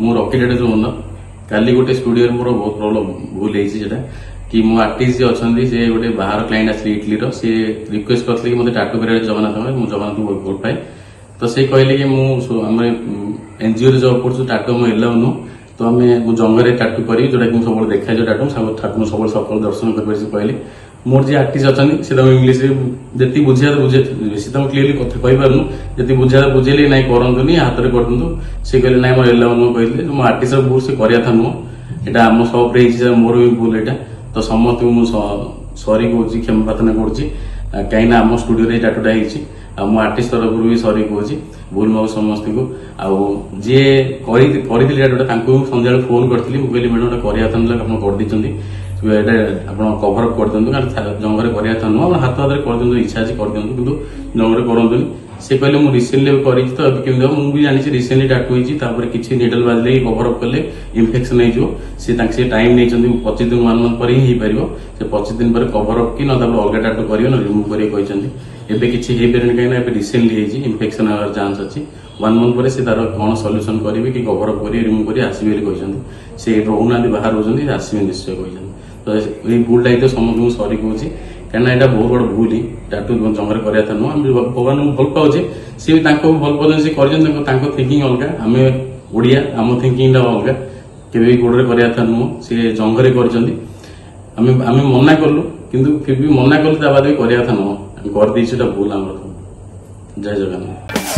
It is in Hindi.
मु रॉकेट जो ओनर काली गोटे स्टूडियो मोर बहुत प्रॉब्लम भूल है कि मो आर्टिस्ट जे अच्छे से गोटे बाहर क्लाइंट आसले इटली सी रिक्वेस्ट करते कि मतलब टाटू कर जगन्नाथ मुझे जगन्नाथ बहुत भल पाए तो से कहले कि मुझे एनजीओ जॉब कर टाटू मो एलाउ नु तो आम जंगल टाटू करी जोटा कि सब देखा टाटू ठाकुर सब सफल दर्शन कर कहले मोर जी आर्टिस्ट अच्छा से इंग्लीश जी बुझा बुझे बेसी तुम क्लीयरली कथ कही जी बुझा बुझेली ना करतुनि हाथ में कर दिंतु सी कहले ना मोर एलाउ नुह कहते मो आर्टिस्ट भूल से कराया नुह यहाँ आम सप्रे मोर भी भूल यहाँ तो समस्त मुझे सॉरी कहूँ क्षमा प्रार्थना कर कहीं आम स्टूडियो टाटूटा हो मो आर्टिस्ट तरफ भी सॉरी कहूँ भूल मो समस्त को आउ जी करी टाटूटा सन्ध्या फोन करी मुझे मैडम कराया आप करदे आप कभर अप कर दिखाँ कारण जंगल कराया नुह हाथ हाथ कर दिखाँ इच्छा अच्छी कर दिखाँ कि जंगल करूँ से कहले मुझे रिसेंटली करी तो केमी मुझे जानी रिसेंटली टाटू होती किसी निडल बाजले कभर अप कले इन्फेक्शन हो टाइम नहीं 25 दिन 1 मंथ पर ही पार से 25 दिन पर कभर अप कि ना अलग टाटू कर रिमूव कर किसी कहीं रिसेंटली इन्फेक्शन हमार चान्स अच्छी 1 मंथ पर से तार कौन सल्यूशन करेंगे कि कभर अप कर रिमूव कर आसवे कहते से रोना बाहर रोचे आसवे निश्चय कहते तो ये भूलटा तो समस्त सॉरी कहूँ कहना यहाँ बहुत बड़ भूल ही टाटू जंगल कराया नुह भगवान को भल पाचे सी भी भल पाते सी कर थिंकिंग अलग आम ओडिया आम थिंकिंग अलग के गोड़े कराया नुह सी जंगल कर मना कलु किंतु फिर भी मना कलु बाद भी कराया नुह कर भूल आम जय जगन्नाथ।